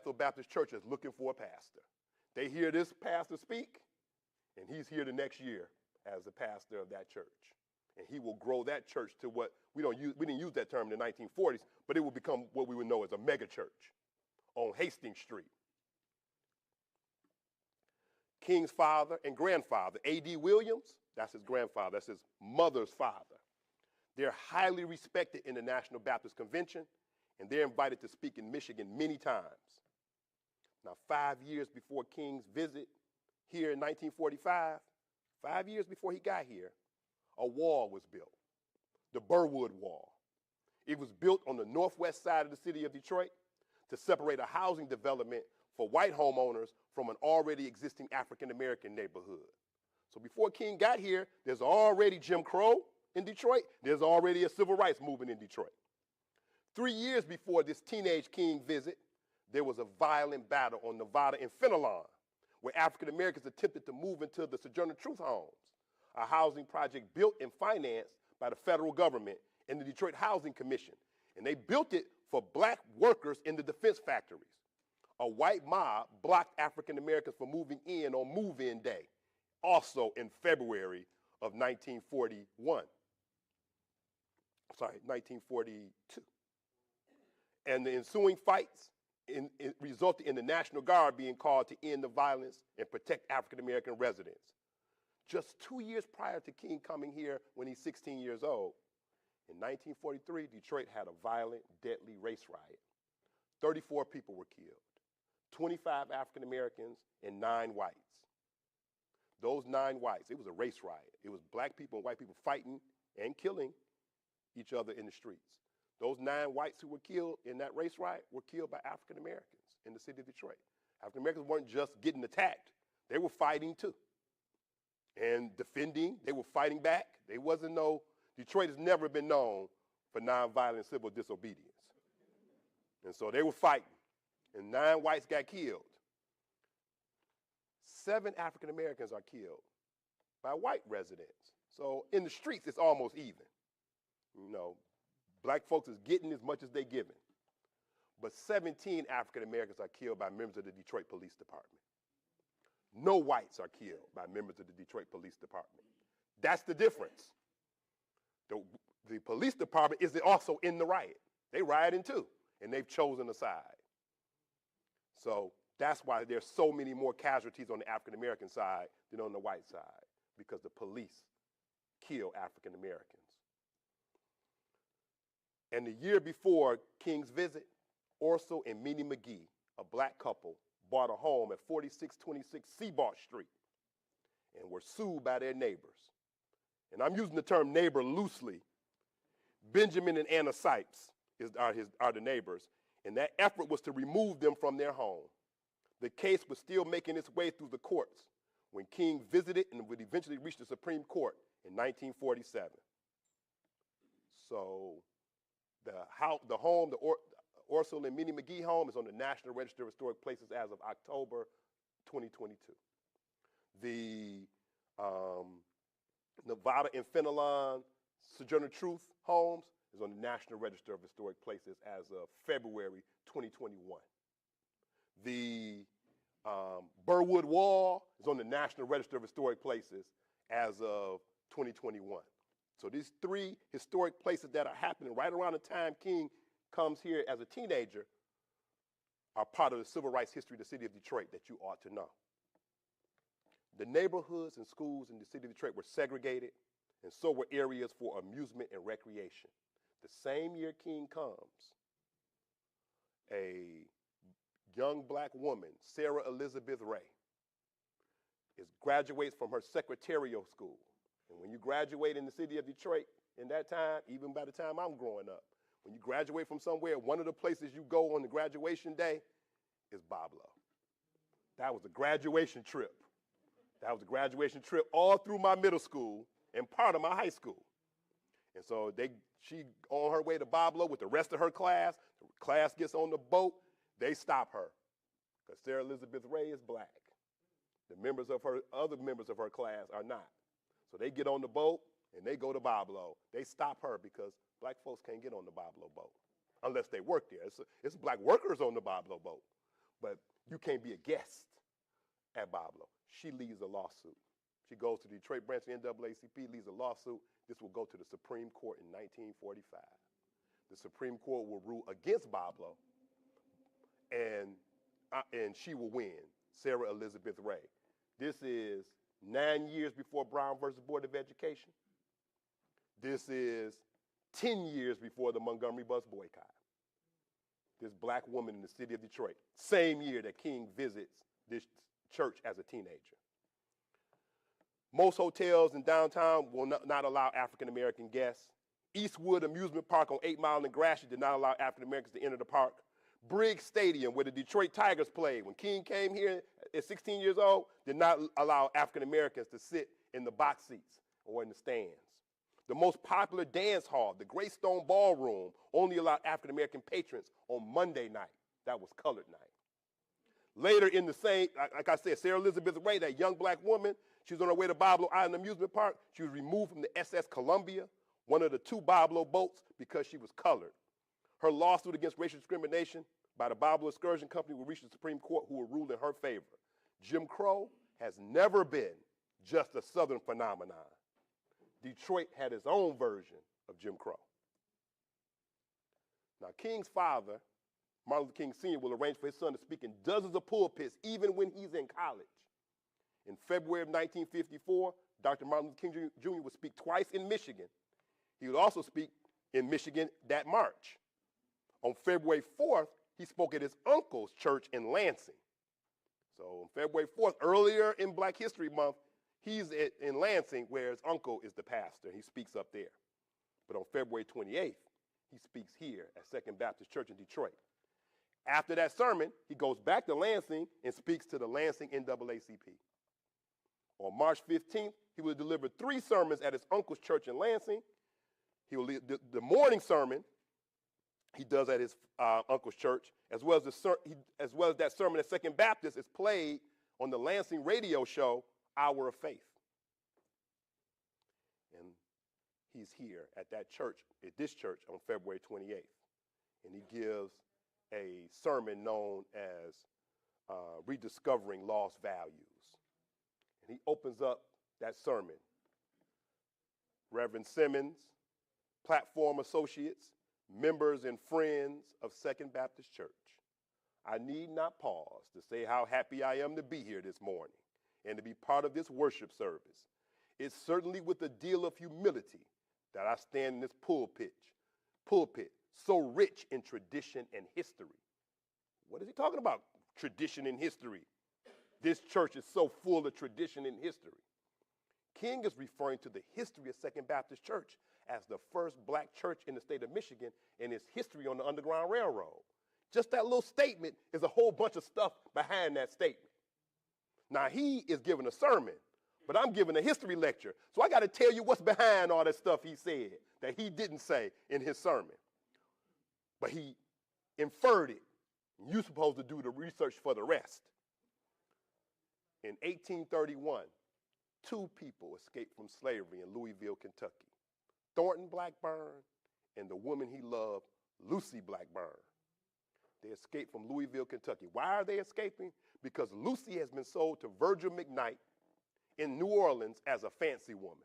Bethel Baptist Church is looking for a pastor. They hear this pastor speak, and he's here the next year as the pastor of that church. And he will grow that church to what we didn't use that term in the 1940s, but it will become what we would know as a mega church on Hastings Street. King's father and grandfather, A.D. Williams, that's his grandfather, that's his mother's father. They're highly respected in the National Baptist Convention, and they're invited to speak in Michigan many times. Now, 5 years before King's visit here in 1945, 5 years before he got here, a wall was built, the Burwood Wall. It was built on the northwest side of the city of Detroit to separate a housing development for white homeowners from an already existing African-American neighborhood. So before King got here, there's already Jim Crow in Detroit. There's already a civil rights movement in Detroit. 3 years before this teenage King visit, there was a violent battle on Nevada and Fenelon, where African-Americans attempted to move into the Sojourner Truth homes, a housing project built and financed by the federal government and the Detroit Housing Commission. And they built it for black workers in the defense factories. A white mob blocked African-Americans from moving in on move-in day, also in February of 1942. And the ensuing fights resulted in the National Guard being called to end the violence and protect African-American residents. Just 2 years prior to King coming here when he's 16 years old, in 1943, Detroit had a violent, deadly race riot. 34 people were killed, 25 African-Americans and 9 whites. Those 9 whites, it was a race riot. It was black people and white people fighting and killing each other in the streets. Those 9 whites who were killed in that race riot were killed by African-Americans in the city of Detroit. African-Americans weren't just getting attacked. They were fighting too. And defending, they were fighting back. Detroit has never been known for nonviolent civil disobedience. And so they were fighting, and 9 whites got killed. 7 African-Americans are killed by white residents. So in the streets, it's almost even. Black folks is getting as much as they're giving. But 17 African-Americans are killed by members of the Detroit Police Department. No whites are killed by members of the Detroit Police Department. That's the difference. The police department is also in the riot. They rioting too, and they've chosen a side. So that's why there's so many more casualties on the African-American side than on the white side, because the police kill African-Americans. And the year before King's visit, Orso and Minnie McGee, a black couple, bought a home at 4626 Seabolt Street and were sued by their neighbors. And I'm using the term neighbor loosely. Benjamin and Anna Sipes are the neighbors, and that effort was to remove them from their home. The case was still making its way through the courts when King visited and would eventually reach the Supreme Court in 1947. So the home, the Orso and Minnie McGee home, is on the National Register of Historic Places as of October 2022. The Nevada and Fenelon Sojourner Truth homes is on the National Register of Historic Places as of February 2021. The Burwood Wall is on the National Register of Historic Places as of 2021. So these 3 historic places that are happening right around the time King comes here as a teenager are part of the civil rights history of the city of Detroit that you ought to know. The neighborhoods and schools in the city of Detroit were segregated, and so were areas for amusement and recreation. The same year King comes, a young black woman, Sarah Elizabeth Ray, graduates from her secretarial school. And when you graduate in the city of Detroit in that time, even by the time I'm growing up, when you graduate from somewhere, one of the places you go on the graduation day is Boblo. That was a graduation trip. That was a graduation trip all through my middle school and part of my high school. And so she on her way to Boblo with the rest of her class. The class gets on the boat. They stop her because Sarah Elizabeth Ray is black. Other members of her class are not. So they get on the boat and they go to Boblo. They stop her because black folks can't get on the Boblo boat unless they work there. It's black workers on the Boblo boat. but you can't be a guest at Bablo. She leads a lawsuit. She goes to the Detroit branch of the NAACP, leads a lawsuit. This will go to the Supreme Court in 1945. The Supreme Court will rule against Bablo, and she will win, Sarah Elizabeth Ray. This is 9 years before Brown versus Board of Education. This is 10 years before the Montgomery bus boycott. This black woman in the city of Detroit, same year that King visits this church as a teenager. Most hotels in downtown will not allow African-American guests. Eastwood Amusement Park on 8 Mile and Gratiot did not allow African-Americans to enter the park. Briggs Stadium, where the Detroit Tigers played, when King came here at 16 years old, did not allow African-Americans to sit in the box seats or in the stands. The most popular dance hall, the Greystone Ballroom, only allowed African-American patrons on Monday night. That was colored night. Later in the same, like I said, Sarah Elizabeth Ray, that young black woman, she was on her way to Bablo Island Amusement Park. She was removed from the SS Columbia, one of the 2 Bablo boats, because she was colored. Her lawsuit against racial discrimination by the Bablo Excursion Company will reach the Supreme Court, who will rule in her favor. Jim Crow has never been just a Southern phenomenon. Detroit had its own version of Jim Crow. Now, King's father, Martin Luther King Sr., will arrange for his son to speak in dozens of pulpits, even when he's in college. In February of 1954, Dr. Martin Luther King Jr. would speak twice in Michigan. He would also speak in Michigan that March. On February 4th, he spoke at his uncle's church in Lansing. So on February 4th, earlier in Black History Month, he's in Lansing, where his uncle is the pastor. He speaks up there. But on February 28th, he speaks here at Second Baptist Church in Detroit. After that sermon, he goes back to Lansing and speaks to the Lansing NAACP. On March 15th, he will deliver 3 sermons at his uncle's church in Lansing. He will lead the morning sermon he does at his uncle's church, as well as that sermon at Second Baptist is played on the Lansing radio show, Hour of Faith. And he's here at that church, at this church, on February 28th. And he gives a sermon known as Rediscovering Lost Values. And he opens up that sermon. Reverend Simmons, platform associates, members and friends of Second Baptist Church, I need not pause to say how happy I am to be here this morning and to be part of this worship service. It's certainly with a deal of humility that I stand in this pulpit, so rich in tradition and history. What is he talking about? Tradition and history. This church is so full of tradition and history. King is referring to the history of Second Baptist Church as the first black church in the state of Michigan and its history on the Underground Railroad. Just that little statement is a whole bunch of stuff behind that statement. Now, he is giving a sermon, but I'm giving a history lecture. So I got to tell you what's behind all that stuff he said that he didn't say in his sermon. But he inferred it. You're supposed to do the research for the rest. In 1831, 2 people escaped from slavery in Louisville, Kentucky. Thornton Blackburn and the woman he loved, Lucy Blackburn. They escaped from Louisville, Kentucky. Why are they escaping? Because Lucy has been sold to Virgil McKnight in New Orleans as a fancy woman.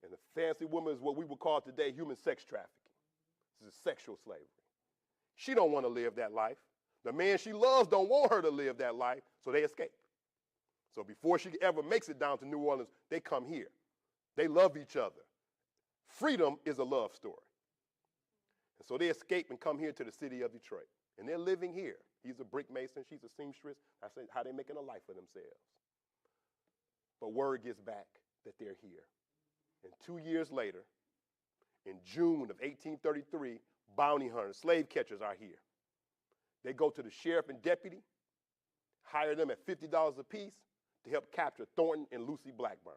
And the fancy woman is what we would call today human sex trafficking. This is sexual slavery. She don't want to live that life. The man she loves don't want her to live that life, so they escape. So before she ever makes it down to New Orleans, they come here. They love each other. Freedom is a love story. And so they escape and come here to the city of Detroit. And they're living here. He's a brick mason. She's a seamstress. That's how they're making a life for themselves. But word gets back that they're here. And 2 years later, in June of 1833, bounty hunters, slave catchers are here. They go to the sheriff and deputy, hire them at $50 apiece to help capture Thornton and Lucy Blackburn,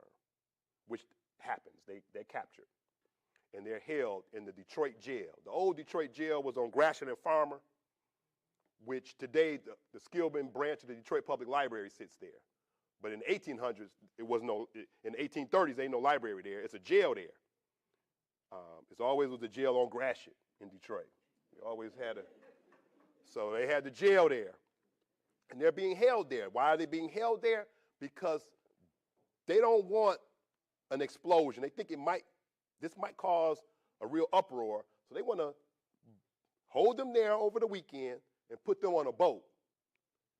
which happens. They're captured. And they're held in the Detroit jail. The old Detroit jail was on Gratiot and Farmer, which today the Skillman branch of the Detroit Public Library sits there. But in the 1800s, in the 1830s, there ain't no library there. It's a jail there. It's always was a jail on Gratiot in Detroit. So they had the jail there. And they're being held there. Why are they being held there? Because they don't want an explosion. They think this might cause a real uproar. So they want to hold them there over the weekend and put them on a boat.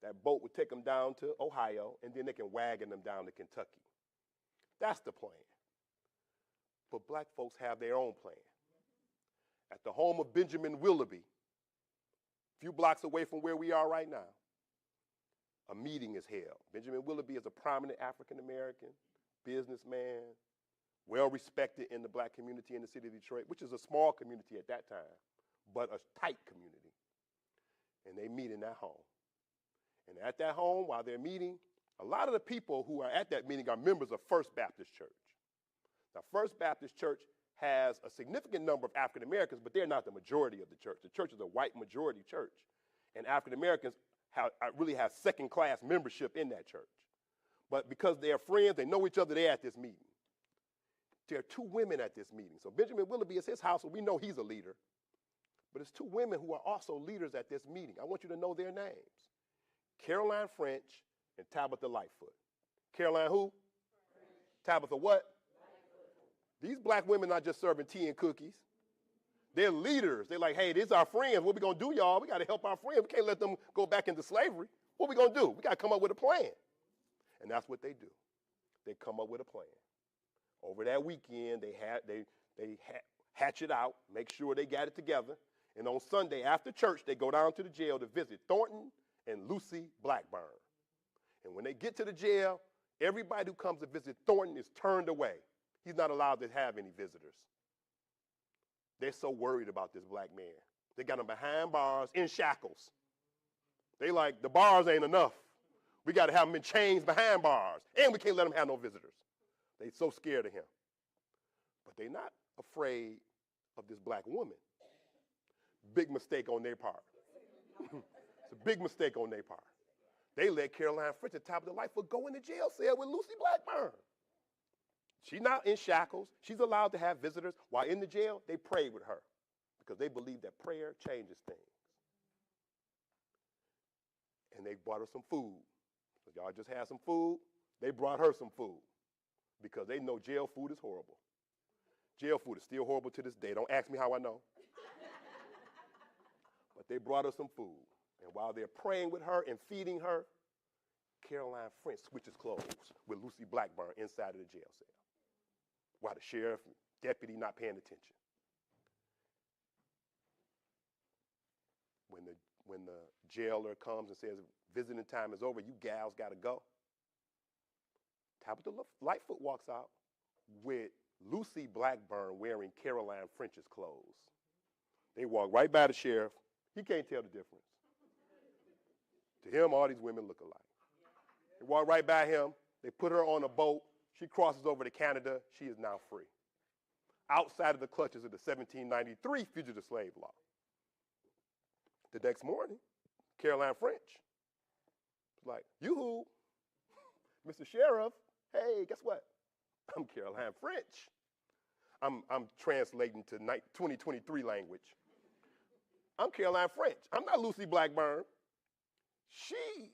That boat would take them down to Ohio, and then they can wagon them down to Kentucky. That's the plan. But black folks have their own plan. At the home of Benjamin Willoughby, a few blocks away from where we are right now, a meeting is held. Benjamin Willoughby is a prominent African-American businessman, well-respected in the black community in the city of Detroit, which is a small community at that time, but a tight community. And they meet in that home. And at that home, while they're meeting, a lot of the people who are at that meeting are members of First Baptist Church. Now, First Baptist Church has a significant number of African Americans, but they're not the majority of the church. The church is a white majority church, and African Americans really have second-class membership in that church. But because they are friends, they know each other, they're at this meeting. There are two women at this meeting. So Benjamin Willoughby is his house, so we know he's a leader. But it's two women who are also leaders at this meeting. I want you to know their names. Caroline French and Tabitha Lightfoot. Caroline who? Tabitha what? These black women not just serving tea and cookies. They're leaders. They're like, hey, these are our friends. What we going to do, y'all? We got to help our friends. We can't let them go back into slavery. What we going to do? We got to come up with a plan. And that's what they do. They come up with a plan. Over that weekend, they hatch it out, make sure they got it together. And on Sunday after church, they go down to the jail to visit Thornton and Lucy Blackburn. And when they get to the jail, everybody who comes to visit Thornton is turned away. He's not allowed to have any visitors. They're so worried about this black man. They got him behind bars in shackles. They like, the bars ain't enough. We got to have him in chains behind bars, and we can't let him have no visitors. They're so scared of him. But they're not afraid of this black woman. Big mistake on their part. It's a big mistake on their part. They let Caroline French at Tabitha Lightfoot go in the jail cell with Lucy Blackburn. She's not in shackles. She's allowed to have visitors. While in the jail, they prayed with her because they believe that prayer changes things. And they brought her some food. So y'all just had some food. They brought her some food because they know jail food is horrible. Jail food is still horrible to this day. Don't ask me how I know. But they brought her some food. And while they're praying with her and feeding her, Caroline French switches clothes with Lucy Blackburn inside of the jail cell while the sheriff and deputy not paying attention. When the jailer comes and says, visiting time is over, you gals got to go, Tabitha Lightfoot walks out with Lucy Blackburn wearing Caroline French's clothes. They walk right by the sheriff. He can't tell the difference. To him, all these women look alike. They walk right by him. They put her on a boat. She crosses over to Canada. She is now free. Outside of the clutches of the 1793 Fugitive Slave Law. The next morning, Caroline French was like, yoo-hoo, Mr. Sheriff, hey, guess what? I'm Caroline French. I'm translating to 2023 language. I'm Caroline French. I'm not Lucy Blackburn. She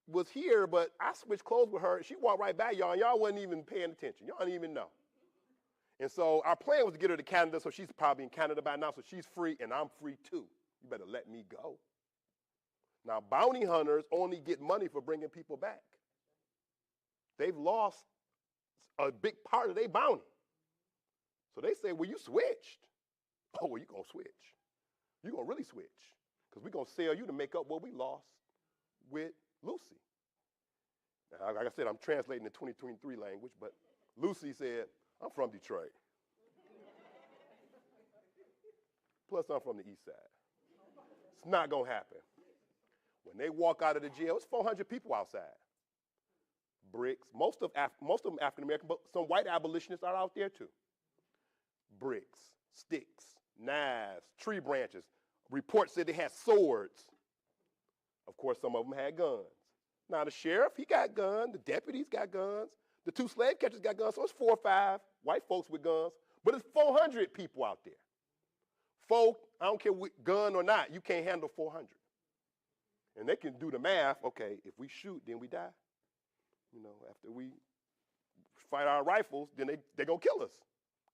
was here, but I switched clothes with her. She walked right by y'all, and y'all wasn't even paying attention. Y'all didn't even know. And so our plan was to get her to Canada, so she's probably in Canada by now, so she's free, and I'm free too. You better let me go. Now, bounty hunters only get money for bringing people back. They've lost a big part of their bounty. So they say, well, you switched. Oh, well, you're going to switch. You're going to really switch because we're going to sell you to make up what we lost with Lucy. Now, like I said, I'm translating the 2023 language, but Lucy said, I'm from Detroit. Plus, I'm from the east side. It's not going to happen. When they walk out of the jail, it's 400 people outside. Bricks. Most of them African-American, but some white abolitionists are out there too. Bricks, sticks, knives, tree branches. Reports said they had swords. Of course, some of them had guns. Now, the sheriff, he got guns. The deputies got guns. The two slave catchers got guns. So it's 4 or 5 white folks with guns. But it's 400 people out there. Folk, I don't care what gun or not, you can't handle 400. And they can do the math. Okay, if we shoot, then we die. You know, after we fight our rifles, then they're going to kill us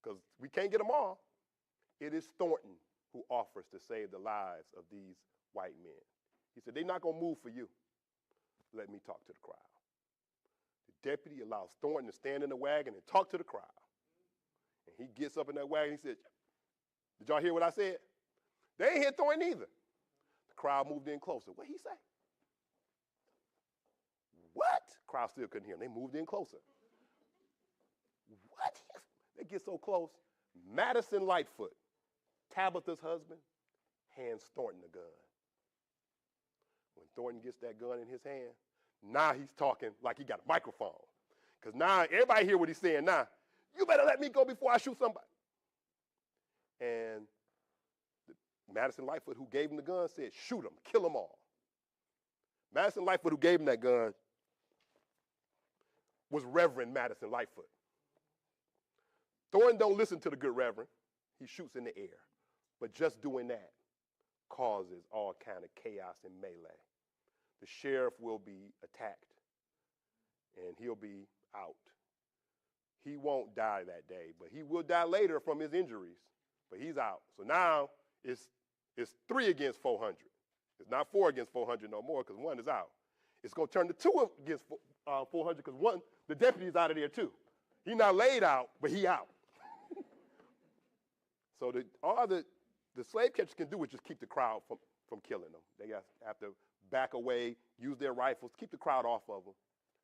because we can't get them all. It is Thornton who offers to save the lives of these white men. He said, they're not going to move for you. Let me talk to the crowd. The deputy allows Thornton to stand in the wagon and talk to the crowd. And he gets up in that wagon. He said, did y'all hear what I said? They ain't hear Thornton either. The crowd moved in closer. What'd he say? What? The crowd still couldn't hear him. They moved in closer. What? They get so close. Madison Lightfoot, Tabitha's husband, hands Thornton the gun. When Thornton gets that gun in his hand, now he's talking like he got a microphone. Because now everybody hear what he's saying now. You better let me go before I shoot somebody. And Madison Lightfoot, who gave him the gun, said, shoot him, kill them all. Madison Lightfoot, who gave him that gun, was Reverend Madison Lightfoot. Thornton don't listen to the good Reverend. He shoots in the air. But just doing that causes all kind of chaos and melee. The sheriff will be attacked, and he'll be out. He won't die that day, but he will die later from his injuries, but he's out. So now it's 3 against 400. It's not 4 against 400 no more because one is out. It's going to turn to 2 against 400 because the deputy's out of there too. He's not laid out, but he out. So all the slave catchers can do is just keep the crowd from killing them. They have to back away, use their rifles, keep the crowd off of them.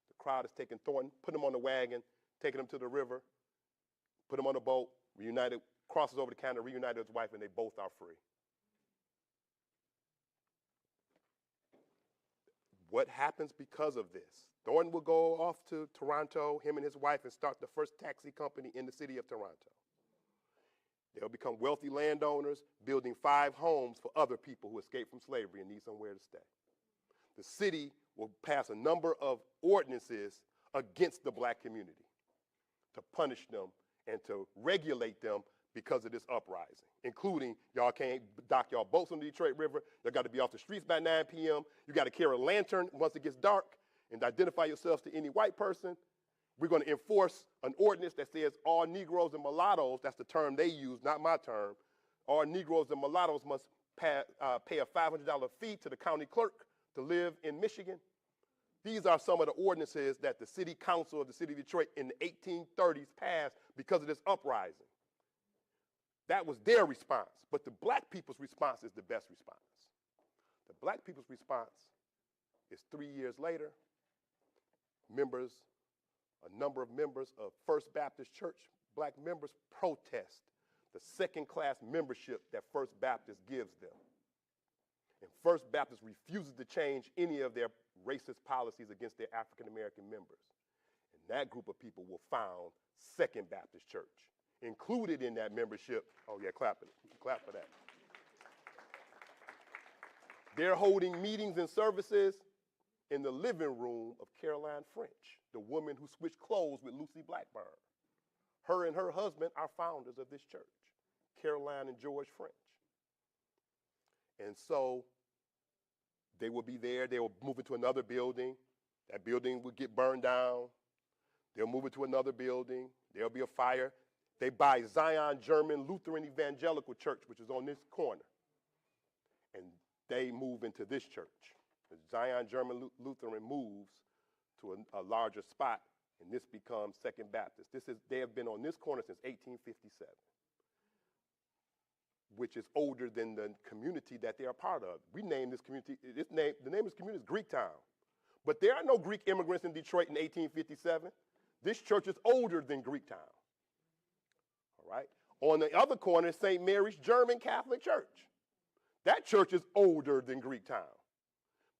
The crowd is taking Thornton, put him on the wagon, taking him to the river, put him on a boat, reunited, crosses over the county, reunited with his wife, and they both are free. What happens because of this? Thornton will go off to Toronto, him and his wife, and start the first taxi company in the city of Toronto. They'll become wealthy landowners, building 5 homes for other people who escaped from slavery and need somewhere to stay. The city will pass a number of ordinances against the black community to punish them and to regulate them because of this uprising, including y'all can't dock y'all boats on the Detroit River. Y'all got to be off the streets by 9 p.m. You got to carry a lantern once it gets dark and identify yourselves to any white person. We're going to enforce an ordinance that says all Negroes and mulattoes, that's the term they use, not my term, all Negroes and mulattoes must pay a $500 fee to the county clerk to live in Michigan. These are some of the ordinances that the city council of the city of Detroit in the 1830s passed because of this uprising. That was their response, but the black people's response is the best response. The black people's response is 3 years later, a number of members of First Baptist Church, black members, protest the second-class membership that First Baptist gives them. And First Baptist refuses to change any of their racist policies against their African-American members. And that group of people will found Second Baptist Church. Included in that membership, oh yeah, clap for that. They're holding meetings and services in the living room of Caroline French, the woman who switched clothes with Lucy Blackburn. Her and her husband are founders of this church, Caroline and George French. And so they will be there. They will move into another building. That building will get burned down. They'll move into another building. There'll be a fire. They buy Zion German Lutheran Evangelical Church, which is on this corner. And they move into this church. The Zion German Lutheran moves to a larger spot, and this becomes Second Baptist. They have been on this corner since 1857, which is older than the community that they are part of. We named this community, the name of this community is Greektown. But there are no Greek immigrants in Detroit in 1857. This church is older than Greektown. All right? On the other corner is St. Mary's German Catholic Church. That church is older than Greektown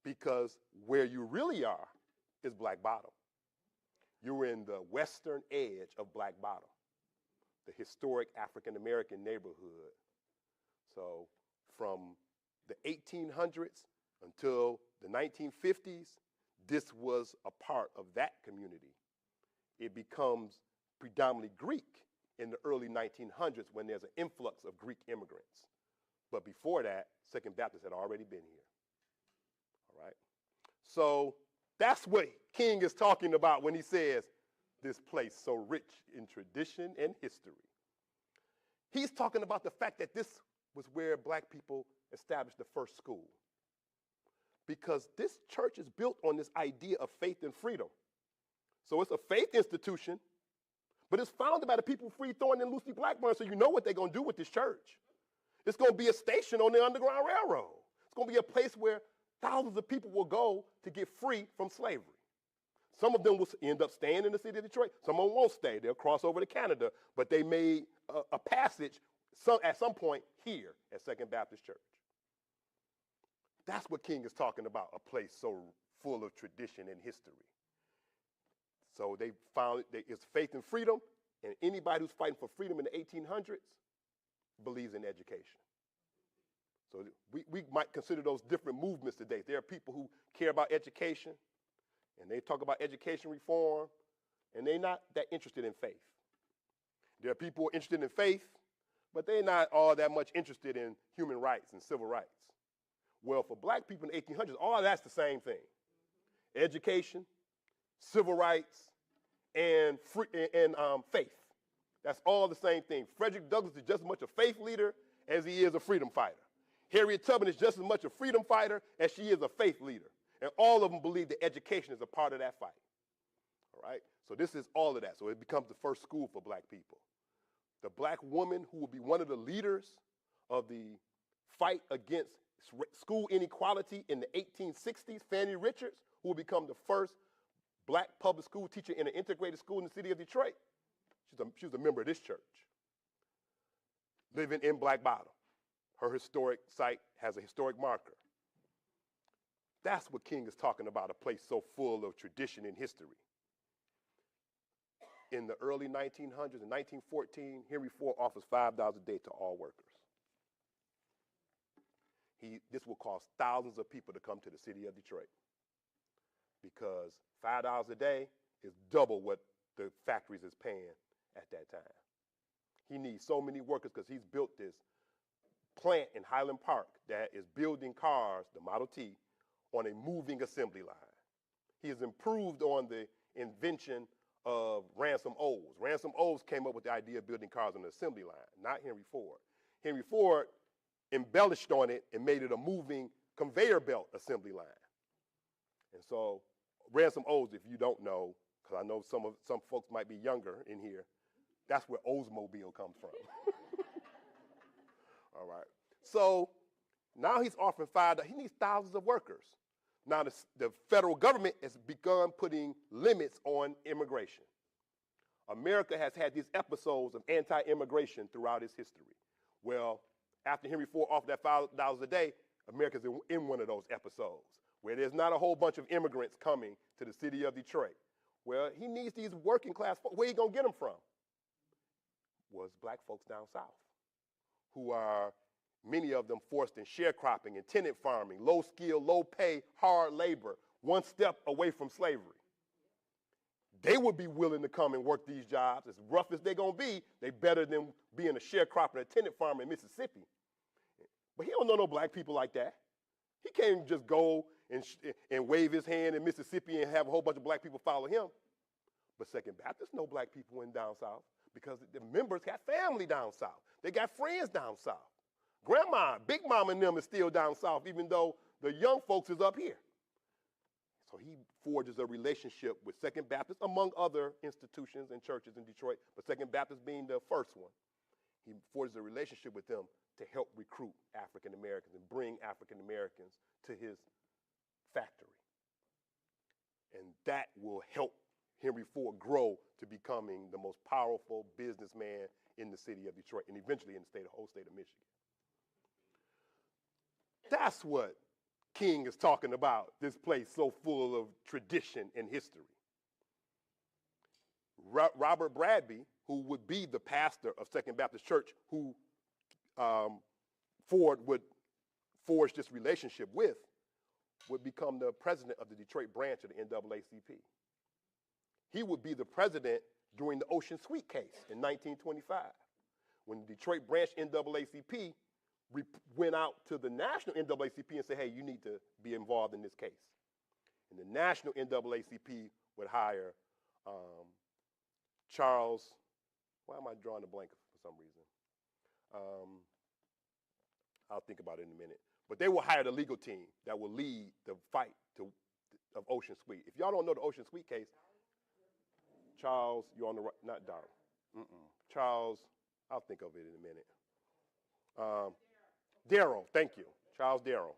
because where you really are is Black Bottom. You're in the western edge of Black Bottom, the historic African-American neighborhood. So from the 1800s until the 1950s, this was a part of that community. It becomes predominantly Greek in the early 1900s when there's an influx of Greek immigrants. But before that, Second Baptist had already been here. All right? So that's what King is talking about when he says, this place so rich in tradition and history. He's talking about the fact that this was where black people established the first school. Because this church is built on this idea of faith and freedom. So it's a faith institution, but it's founded by the people Free Thornton and Lucy Blackburn, so you know what they're going to do with this church. It's going to be a station on the Underground Railroad. It's going to be a place where thousands of people will go to get free from slavery. Some of them will end up staying in the city of Detroit. Some of them won't stay. They'll cross over to Canada, but they made a passage at some point here at Second Baptist Church. That's what King is talking about, a place so full of tradition and history. So they found it's faith and freedom, and anybody who's fighting for freedom in the 1800s believes in education. So we might consider those different movements today. There are people who care about education, and they talk about education reform, and they're not that interested in faith. There are people who are interested in faith, but they're not all that much interested in human rights and civil rights. Well, for black people in the 1800s, all that's the same thing. Education, civil rights, and faith. That's all the same thing. Frederick Douglass is just as much a faith leader as he is a freedom fighter. Harriet Tubman is just as much a freedom fighter as she is a faith leader. And all of them believe that education is a part of that fight. All right? So this is all of that. So it becomes the first school for black people. The black woman who will be one of the leaders of the fight against school inequality in the 1860s, Fannie Richards, who will become the first black public school teacher in an integrated school in the city of Detroit. She was a member of this church, living in Black Bottom. Her historic site has a historic marker. That's what King is talking about, a place so full of tradition and history. In the early 1900s, in 1914, Henry Ford offers $5 a day to all workers. This will cause thousands of people to come to the city of Detroit because $5 a day is double what the factories is paying at that time. He needs so many workers because he's built this plant in Highland Park that is building cars, the Model T, on a moving assembly line. He has improved on the invention of Ransom Olds. Ransom Olds came up with the idea of building cars on the assembly line, not Henry Ford. Henry Ford embellished on it and made it a moving conveyor belt assembly line. And so Ransom Olds, if you don't know, because I know some folks might be younger in here, that's where Oldsmobile comes from. All right. So now he's offering $5. He needs thousands of workers. Now the federal government has begun putting limits on immigration. America has had these episodes of anti-immigration throughout its history. Well, after Henry Ford offered that $5 a day, America's in one of those episodes where there's not a whole bunch of immigrants coming to the city of Detroit. Well, he needs these working class folks. Where are you going to get them from? Was black folks down south, who are, many of them forced in sharecropping and tenant farming, low skill, low pay, hard labor, one step away from slavery. They would be willing to come and work these jobs. As rough as they're going to be, they better than being a sharecropper and a tenant farmer in Mississippi. But he don't know no black people like that. He can't just go and wave his hand in Mississippi and have a whole bunch of black people follow him. But Second Baptist know black people in down south because the members got family down south. They got friends down south. Grandma, Big Mama and them is still down south, even though the young folks is up here. So he forges a relationship with Second Baptist, among other institutions and churches in Detroit, but Second Baptist being the first one. He forges a relationship with them to help recruit African Americans and bring African Americans to his factory. And that will help Henry Ford grow to becoming the most powerful businessman in the city of Detroit and eventually in the whole state of Michigan. That's what King is talking about, this place so full of tradition and history. Robert Bradby, who would be the pastor of Second Baptist Church, who Ford would forge this relationship with, would become the president of the Detroit branch of the NAACP. He would be the president during the Ocean Sweet case in 1925, when the Detroit branch NAACP went out to the national NAACP and said, hey, you need to be involved in this case. And the national NAACP would hire Charles, why am I drawing a blank for some reason? I'll think about it in a minute. But they will hire the legal team that will lead the fight of Ocean Sweet. If y'all don't know the Ocean Sweet case, Charles, you're on the right, not Darrell. Charles, I'll think of it in a minute. Darrell, thank you. Charles Darrell.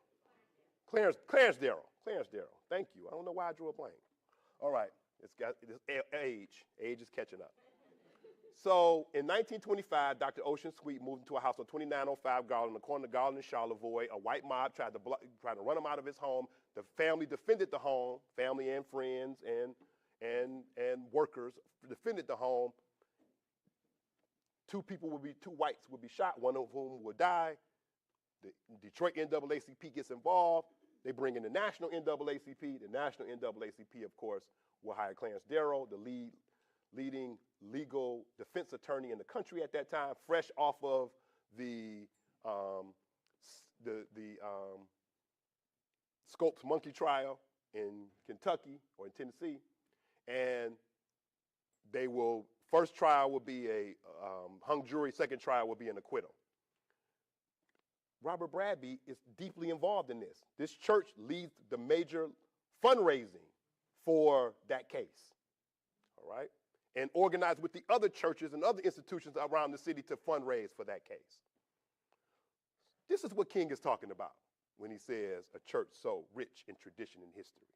Clarence Darrell. Clarence Darrell. Thank you. I don't know why I drew a blank. All right. It's age. Age is catching up. So in 1925, Dr. Ocean Sweet moved into a house on 2905 Garland, the corner of Garland and Charlevoix. A white mob tried to run him out of his home. The family defended the home, family and friends and workers defended the home. Two whites would be shot, one of whom would die. The Detroit NAACP gets involved. They bring in the national NAACP. The national NAACP, of course, will hire Clarence Darrell, the leading legal defense attorney in the country at that time, fresh off of the Scopes monkey trial in Kentucky or in Tennessee. And first trial will be a hung jury, second trial will be an acquittal. Robert Bradby is deeply involved in this. This church leads the major fundraising for that case, all right? And organized with the other churches and other institutions around the city to fundraise for that case. This is what King is talking about when he says a church so rich in tradition and history.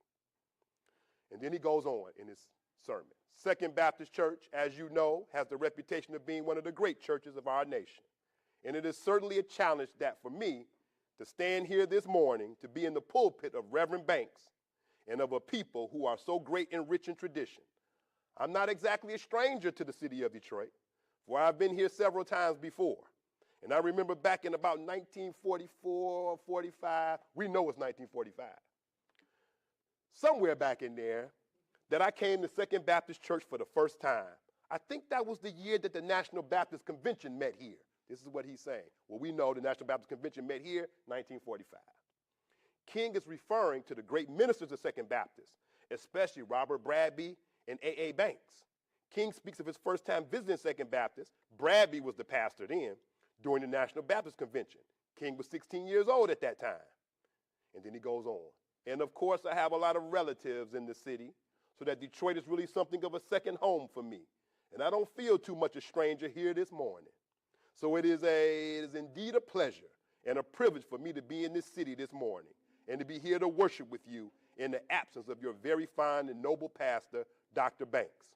And then he goes on in his sermon. Second Baptist Church, as you know, has the reputation of being one of the great churches of our nation. And it is certainly a challenge that for me to stand here this morning, to be in the pulpit of Reverend Banks and of a people who are so great and rich in tradition. I'm not exactly a stranger to the city of Detroit, for I've been here several times before. And I remember back in about 1944, 45, we know it's 1945. Somewhere back in there, that I came to Second Baptist Church for the first time. I think that was the year that the National Baptist Convention met here. This is what he's saying. Well, we know the National Baptist Convention met here, 1945. King is referring to the great ministers of Second Baptist, especially Robert Bradby and A.A. Banks. King speaks of his first time visiting Second Baptist. Bradby was the pastor then during the National Baptist Convention. King was 16 years old at that time. And then he goes on. And of course, I have a lot of relatives in the city, so that Detroit is really something of a second home for me. And I don't feel too much a stranger here this morning. So it is indeed a pleasure and a privilege for me to be in this city this morning and to be here to worship with you in the absence of your very fine and noble pastor, Dr. Banks.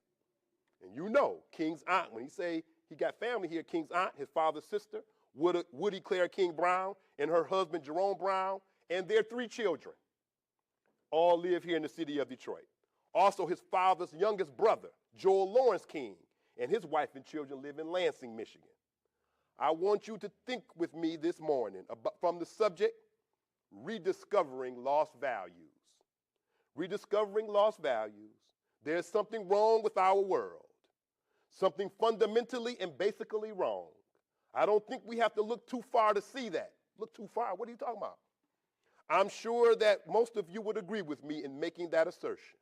And you know, King's aunt, when he say he got family here, King's aunt, his father's sister, Woody Claire King Brown, and her husband, Jerome Brown, and their 3 children, all live here in the city of Detroit. Also, his father's youngest brother, Joel Lawrence King, and his wife and children live in Lansing, Michigan. I want you to think with me this morning from the subject, rediscovering lost values. Rediscovering lost values. There's something wrong with our world. Something fundamentally and basically wrong. I don't think we have to look too far to see that. Look too far? What are you talking about? I'm sure that most of you would agree with me in making that assertion.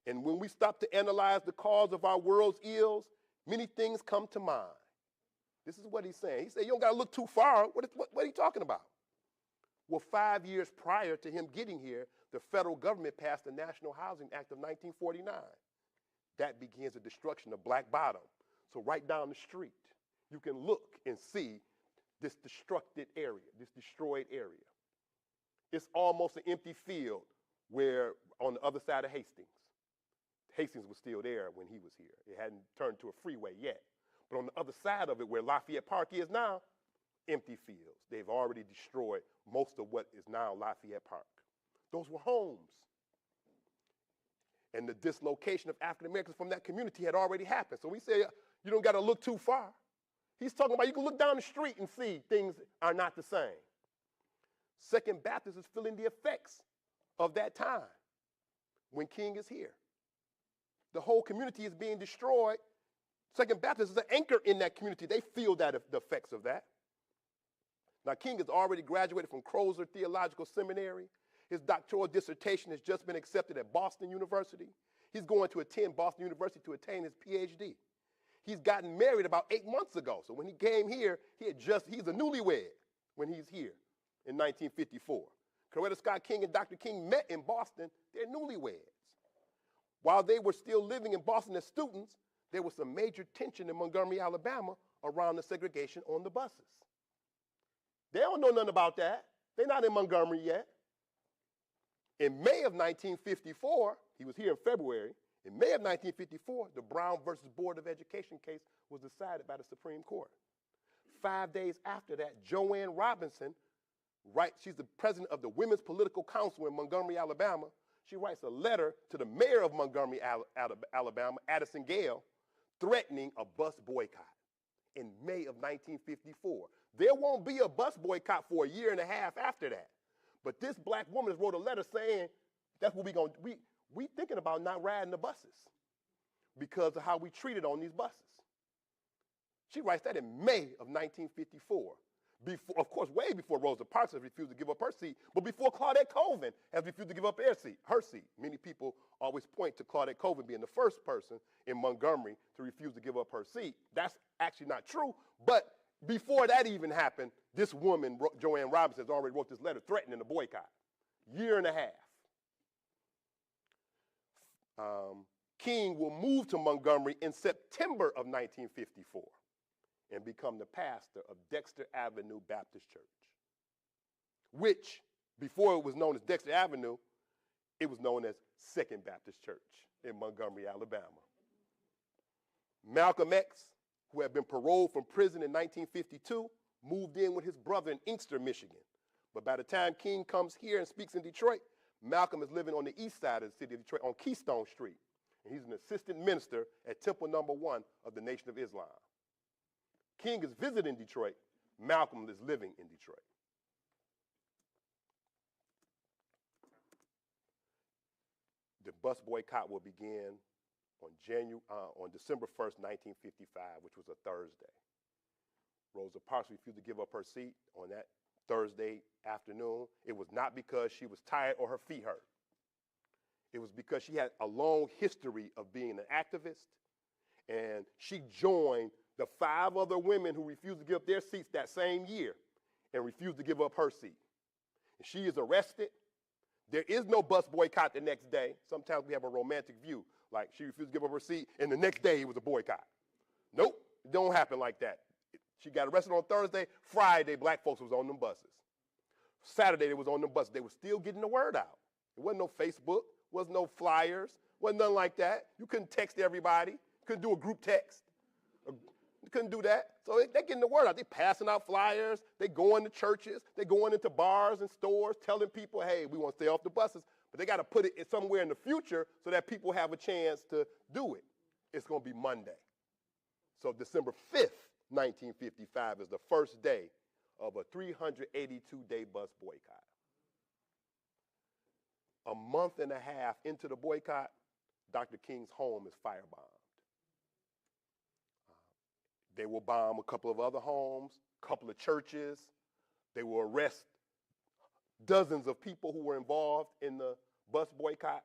And when we stop to analyze the cause of our world's ills, many things come to mind. This is what he's saying. He said, you don't got to look too far. What are you talking about? Well, 5 years prior to him getting here, the federal government passed the National Housing Act of 1949. That begins the destruction of Black Bottom. So right down the street, you can look and see this destructed area, this destroyed area. It's almost an empty field where on the other side of Hastings. Hastings was still there when he was here. It hadn't turned to a freeway yet. But on the other side of it, where Lafayette Park is now, empty fields. They've already destroyed most of what is now Lafayette Park. Those were homes. And the dislocation of African Americans from that community had already happened. So we say, you don't got to look too far. He's talking about you can look down the street and see things are not the same. Second Baptist is feeling the effects of that time when King is here. The whole community is being destroyed. Second Baptist is an anchor in that community. They feel the effects of that. Now, King has already graduated from Crozer Theological Seminary. His doctoral dissertation has just been accepted at Boston University. He's going to attend Boston University to attain his PhD. He's gotten married about 8 months ago. So when he came here, he's a newlywed when he's here in 1954. Coretta Scott King and Dr. King met in Boston. They're newlyweds. While they were still living in Boston as students, there was some major tension in Montgomery, Alabama around the segregation on the buses. They don't know nothing about that. They're not in Montgomery yet. In May of 1954, he was here in February. In May of 1954, the Brown versus Board of Education case was decided by the Supreme Court. 5 days after that, Joanne Robinson, she's the president of the Women's Political Council in Montgomery, Alabama. She writes a letter to the mayor of Montgomery, Alabama, Addison Gale, threatening a bus boycott in May of 1954. There won't be a bus boycott for a year and a half after that. But this black woman wrote a letter saying, that's what we're going to do. We thinking about not riding the buses because of how we treated on these buses. She writes that in May of 1954. Of course, way before Rosa Parks has refused to give up her seat, but before Claudette Colvin has refused to give up her seat. Many people always point to Claudette Colvin being the first person in Montgomery to refuse to give up her seat. That's actually not true, but before that even happened, this woman, Joanne Robinson, has already wrote this letter threatening a boycott. Year and a half. King will move to Montgomery in September of 1954 and become the pastor of Dexter Avenue Baptist Church, which, before it was known as Dexter Avenue, it was known as Second Baptist Church in Montgomery, Alabama. Malcolm X, who had been paroled from prison in 1952, moved in with his brother in Inkster, Michigan. But by the time King comes here and speaks in Detroit, Malcolm is living on the east side of the city of Detroit on Keystone Street. And he's an assistant minister at Temple No. 1 of the Nation of Islam. King is visiting Detroit. Malcolm is living in Detroit. The bus boycott will begin on December 1st, 1955, which was a Thursday. Rosa Parks refused to give up her seat on that Thursday afternoon. It was not because she was tired or her feet hurt. It was because she had a long history of being an activist, and she joined the 5 other women who refused to give up their seats that same year and refused to give up her seat. And she is arrested. There is no bus boycott the next day. Sometimes we have a romantic view, like she refused to give up her seat, and the next day it was a boycott. Nope, it don't happen like that. She got arrested on Thursday. Friday, black folks was on them buses. Saturday, they was on them buses. They were still getting the word out. There wasn't no Facebook, wasn't no flyers, wasn't nothing like that. You couldn't text everybody. Couldn't do a group text. You couldn't do that. So they're getting the word out. They're passing out flyers. They're going to churches. They're going into bars and stores telling people, hey, we want to stay off the buses. But they got to put it somewhere in the future so that people have a chance to do it. It's going to be Monday. So December 5th, 1955 is the first day of a 382-day bus boycott. A month and a half into the boycott, Dr. King's home is firebombed. They will bomb a couple of other homes, a couple of churches. They will arrest dozens of people who were involved in the bus boycott,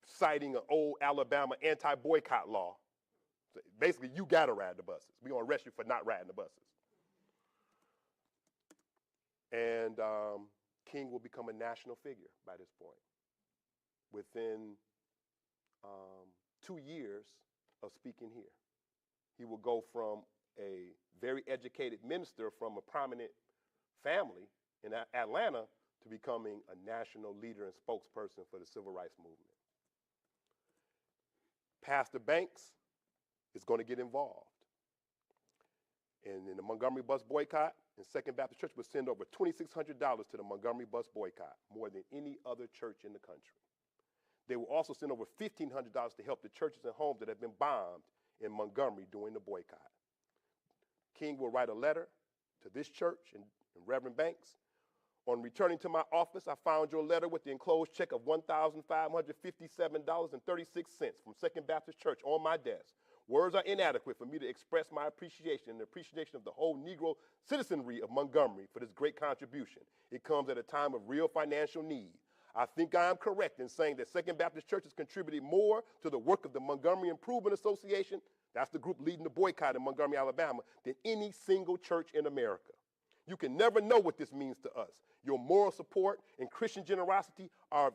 citing an old Alabama anti-boycott law. So basically, you got to ride the buses. We're going to arrest you for not riding the buses. And King will become a national figure by this point. Within 2 years of speaking here, he will go from a very educated minister from a prominent family in Atlanta to becoming a national leader and spokesperson for the civil rights movement. Pastor Banks is going to get involved. And in the Montgomery bus boycott, and Second Baptist Church will send over $2,600 to the Montgomery bus boycott, more than any other church in the country. They will also send over $1,500 to help the churches and homes that have been bombed in Montgomery during the boycott. King will write a letter to this church and Reverend Banks. On returning to my office, I found your letter with the enclosed check of $1,557.36 from Second Baptist Church on my desk. Words are inadequate for me to express my appreciation and the appreciation of the whole Negro citizenry of Montgomery for this great contribution. It comes at a time of real financial need. I think I am correct in saying that Second Baptist Church has contributed more to the work of the Montgomery Improvement Association, that's the group leading the boycott in Montgomery, Alabama, than any single church in America. You can never know what this means to us. Your moral support and Christian generosity are of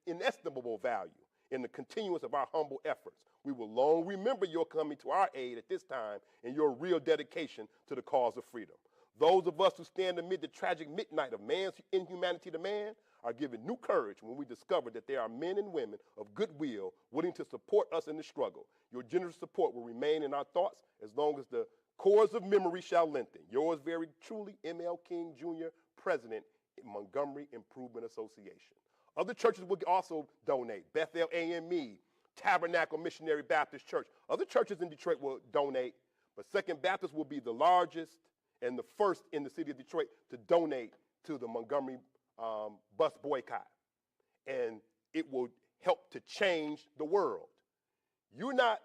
inestimable value in the continuance of our humble efforts. We will long remember your coming to our aid at this time and your real dedication to the cause of freedom. Those of us who stand amid the tragic midnight of man's inhumanity to man are given new courage when we discover that there are men and women of goodwill willing to support us in the struggle. Your generous support will remain in our thoughts as long as the cords of memory shall lengthen. Yours very truly, M.L. King, Jr., President, Montgomery Improvement Association. Other churches will also donate. Bethel AME, Tabernacle Missionary Baptist Church. Other churches in Detroit will donate, but Second Baptist will be the largest and the first in the city of Detroit to donate to the Montgomery bus boycott. And it will help to change the world. You know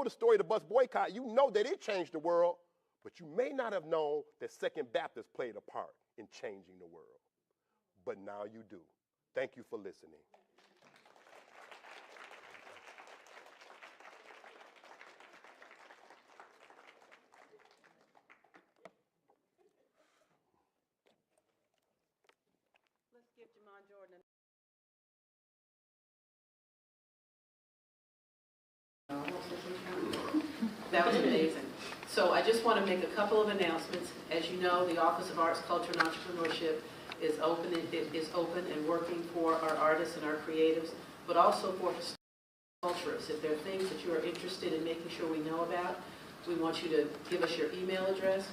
the story of the bus boycott, you know that it changed the world, but you may not have known that Second Baptist played a part in changing the world. But now you do. Thank you for listening. Let's give Jamon Jordan. That was amazing. So I just want to make a couple of announcements. As you know, the Office of Arts, Culture, and Entrepreneurship is open and working for our artists and our creatives, but also for culturists. If there are things that you are interested in making sure we know about, we want you to give us your email address,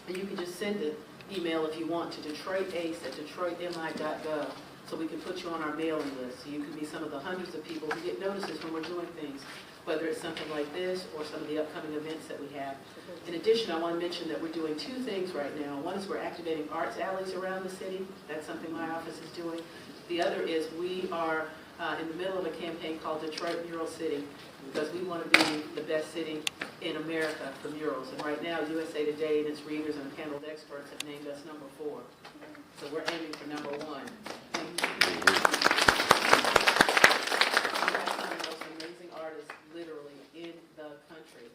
and you can just send an email if you want to detroitace@detroitmi.gov, so we can put you on our mailing list. So you can be some of the hundreds of people who get notices when we're doing things, whether it's something like this or some of the upcoming events that we have. In addition, I want to mention that we're doing two things right now. One is we're activating arts alleys around the city. That's something my office is doing. The other is we are in the middle of a campaign called Detroit Mural City, because we want to be the best city in America for murals. And right now, USA Today and its readers and paneled experts have named us number 4. So we're aiming for number 1. Artists literally in the country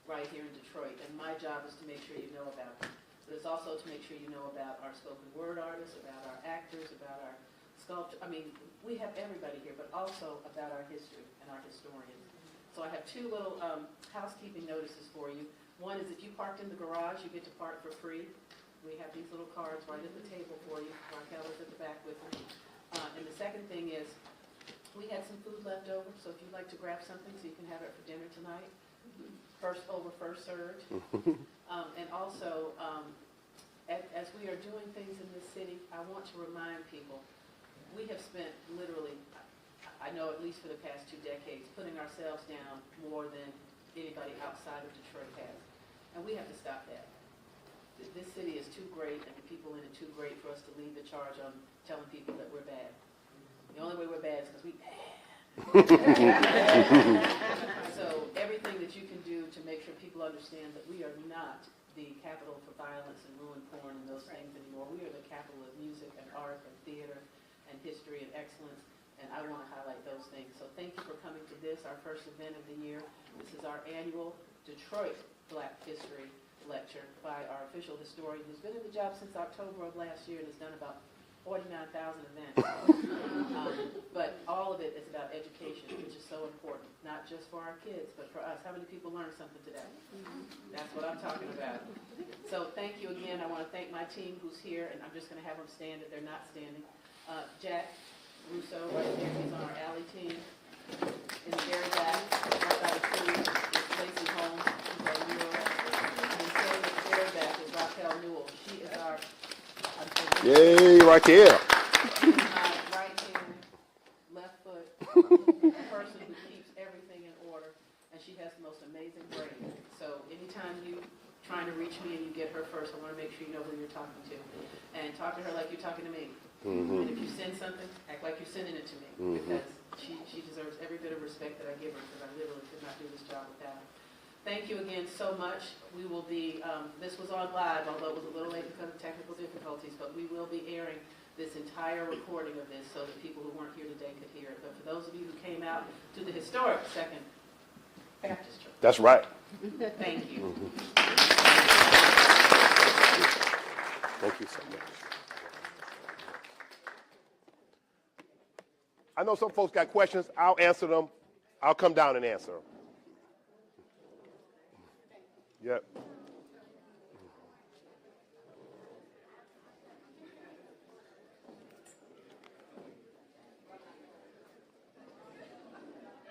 right here in Detroit, and my job is to make sure you know about them. But it's also to make sure you know about our spoken word artists, about our actors, about our sculptors. I mean, we have everybody here, but also about our history and our historians. So I have two little housekeeping notices for you. One is if you parked in the garage, you get to park for free. We have these little cards right at the table for you. Raquel is at the back with them. And the second thing is, we had some food left over, so if you'd like to grab something so you can have it for dinner tonight, first over, first served. And also, as we are doing things in this city, I want to remind people, we have spent literally, I know at least for the past 2 decades, putting ourselves down more than anybody outside of Detroit has. And we have to stop that. This city is too great and the people in it too great for us to lead the charge on telling people that we're bad. The only way we're bad is because we bad. So everything that you can do to make sure people understand that we are not the capital for violence and ruin porn and those things anymore. We are the capital of music and art and theater and history and excellence, and I want to highlight those things. So thank you for coming to this, our first event of the year. This is our annual Detroit Black History Lecture by our official historian who's been in the job since October of last year and has done about 49,000 events. But all of it is about education, which is so important, not just for our kids, but for us. How many people learned something today? That's what I'm talking about. So thank you again. I want to thank my team who's here, and I'm just going to have them stand if they're not standing. Jack Russo, right there, he's on our alley team. In the very back, right by the tree, is Lacey Holmes, who's our mural. And then sitting in the very back is Rochelle Newell. She is our Yay, Raquel. Right hand, left foot, the person who keeps everything in order, and she has the most amazing brain. So anytime you're trying to reach me and you get her first, I want to make sure you know who you're talking to. And talk to her like you're talking to me. And if you send something, act like you're sending it to me, because she deserves every bit of respect that I give her, because I literally could not do this job without her. Thank you again so much. We will be, this was on live, although it was a little late because of technical difficulties, but we will be airing this entire recording of this so that people who weren't here today could hear it. But for those of you who came out to the historic Second Baptist Church. That's right. Thank you. Thank you so much. I know some folks got questions. I'll answer them. I'll come down and answer them. Yep.